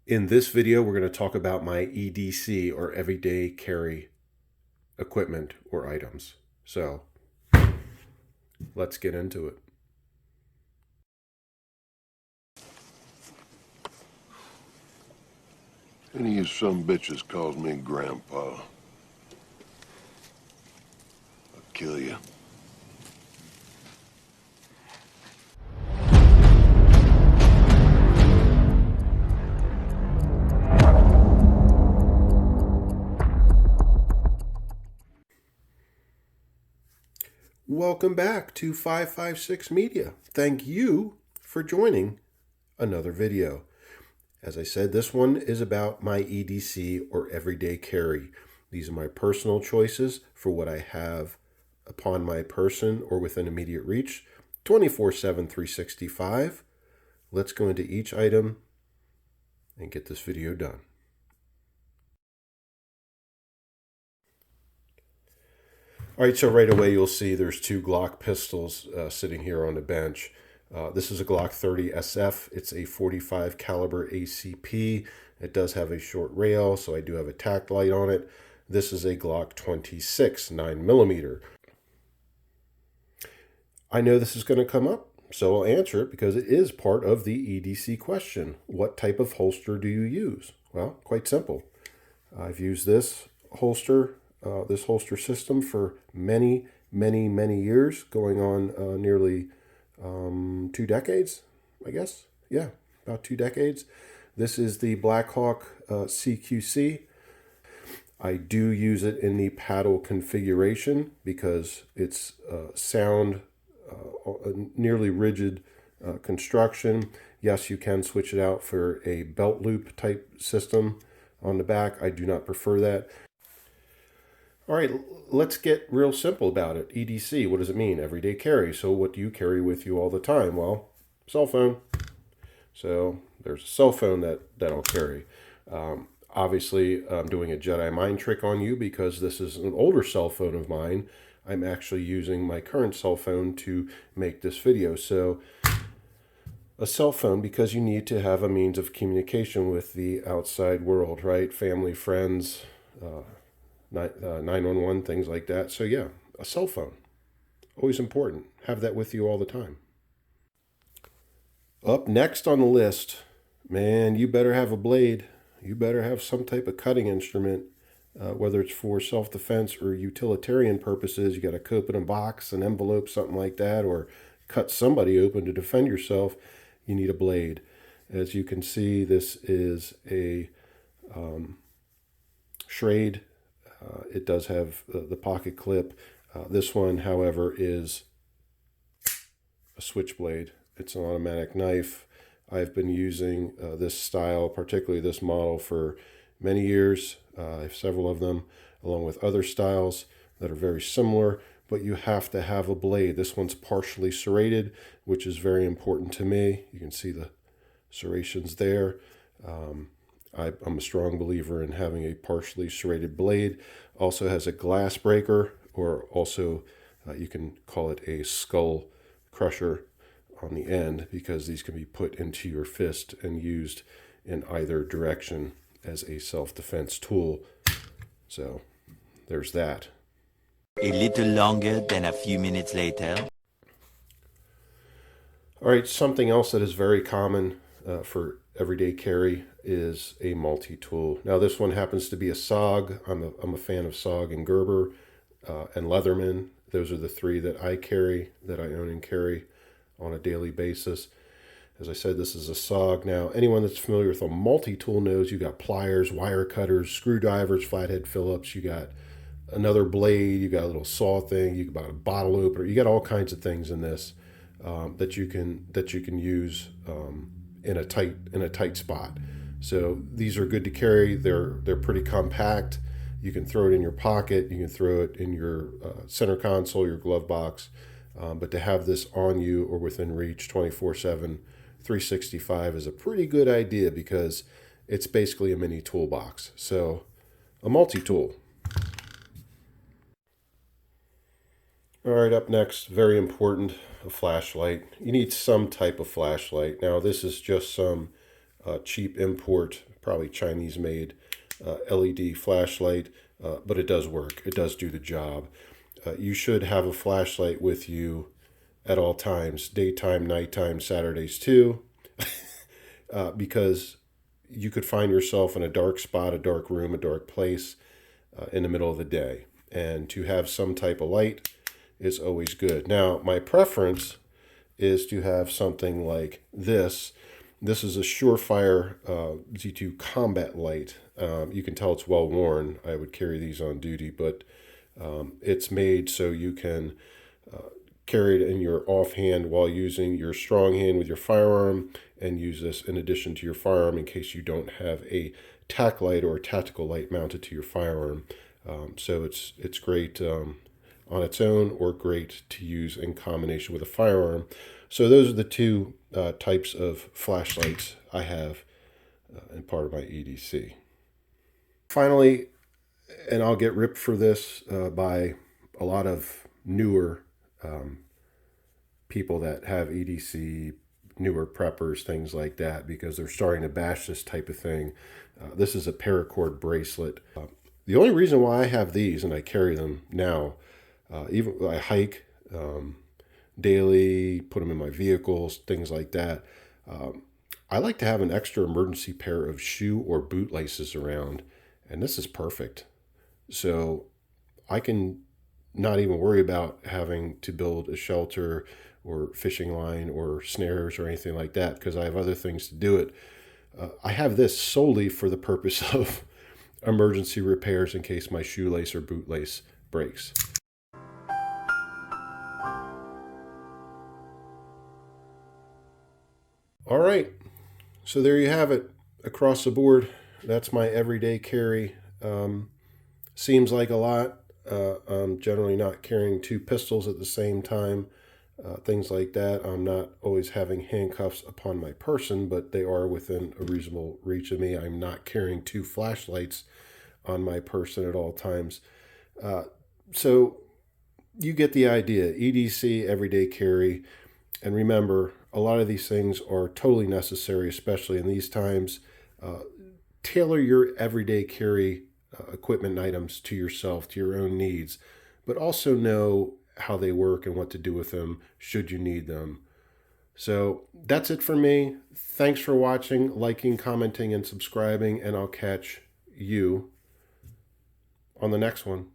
In this video, we're going to talk about my EDC, or everyday carry equipment or items. So let's get into it. Any of you some bitches calls me Grandpa, I'll kill you. Welcome back to 556 Media. Thank you for joining another video. As I said, this one is about my EDC, or everyday carry. These are my personal choices for what I have upon my person or within immediate reach, 24/7, 365. Let's go into each item and get this video done. All right, so right away you'll see there's two Glock pistols sitting here on the bench. This is a Glock 30 SF. It's a 45 caliber ACP. It does have a short rail, so I do have a tack light on it. This is a Glock 26 9mm. I know this is going to come up, so I'll answer it because it is part of the EDC question. What type of holster do you use? Well, quite simple. I've used this holster system for many years, going on nearly 2 decades, I guess. Yeah, about 2 decades. This is the Blackhawk CQC. I do use it in the paddle configuration because it's sound, nearly rigid construction. Yes, you can switch it out for a belt loop type system on the back. I do not prefer that. All right, let's get real simple about it. EDC, what does it mean? Everyday carry. So what do you carry with you all the time? Well, cell phone. So there's a cell phone that I'll carry. Obviously, I'm doing a Jedi mind trick on you because this is an older cell phone of mine. I'm actually using my current cell phone to make this video. So a cell phone, because you need to have a means of communication with the outside world, right? Family, friends, 911, things like that. So yeah, a cell phone, always important. Have that with you all the time. Up next on the list, man, you better have a blade. You better have some type of cutting instrument, whether it's for self-defense or utilitarian purposes. You got to open a box, an envelope, something like that, or cut somebody open to defend yourself. You need a blade. As you can see, this is a Schrade. It does have the pocket clip. This one, however, is a switchblade. It's an automatic knife. I've been using this style, particularly this model, for many years. I have several of them, along with other styles that are very similar, but you have to have a blade. This one's partially serrated, which is very important to me. You can see the serrations there. I'm a strong believer in having a partially serrated blade. Also has a glass breaker, or also you can call it a skull crusher on the end, because these can be put into your fist and used in either direction as a self-defense tool. So there's that. A little longer than a few minutes later. All right, something else that is very common for everyday carry is a multi-tool. Now this one happens to be a SOG. I'm a fan of SOG and Gerber and Leatherman. Those are the three that I carry, that I own and carry on a daily basis. As I said, this is a SOG. Now, anyone that's familiar with a multi-tool knows you got pliers, wire cutters, screwdrivers, flathead Phillips. You got another blade. You got a little saw thing. You got a bottle opener. You got all kinds of things in this that you can use in a tight spot. So these are good to carry. They're pretty compact. You can throw it in your pocket. You can throw it in your center console, your glove box. But to have this on you or within reach 24/7, 365 is a pretty good idea, because it's basically a mini toolbox. So a multi-tool. All right, up next, very important, a flashlight. You need some type of flashlight. Now this is just some cheap import, probably Chinese made LED flashlight, but it does work. It does do the job. You should have a flashlight with you at all times, daytime, nighttime, Saturdays too, because you could find yourself in a dark spot, a dark room, a dark place in the middle of the day. And to have some type of light is always good. Now, my preference is to have something like this. This is a Surefire Z2 Combat Light. You can tell it's well worn. I would carry these on duty, but it's made so you can carry it in your offhand while using your strong hand with your firearm, and use this in addition to your firearm in case you don't have a tack light or a tactical light mounted to your firearm. So it's great on its own, or great to use in combination with a firearm. So those are the two types of flashlights I have in part of my EDC. Finally, and I'll get ripped for this by a lot of newer people that have EDC, newer preppers, things like that, because they're starting to bash this type of thing. This is a paracord bracelet. The only reason why I have these, and I carry them now, even I hike daily, put them in my vehicles, things like that. I like to have an extra emergency pair of shoe or boot laces around, and this is perfect. So I can not even worry about having to build a shelter or fishing line or snares or anything like that, because I have other things to do it. I have this solely for the purpose of emergency repairs in case my shoelace or bootlace breaks. All right, so there you have it. Across the board, that's my everyday carry. Seems like a lot. I'm generally not carrying two pistols at the same time, things like that. I'm not always having handcuffs upon my person, but they are within a reasonable reach of me. I'm not carrying two flashlights on my person at all times. So you get the idea. EDC, everyday carry. And remember, a lot of these things are totally necessary, especially in these times. Tailor your everyday carry equipment items to yourself, to your own needs, but also know how they work and what to do with them should you need them. So that's it for me. Thanks for watching, liking, commenting, and subscribing, and I'll catch you on the next one.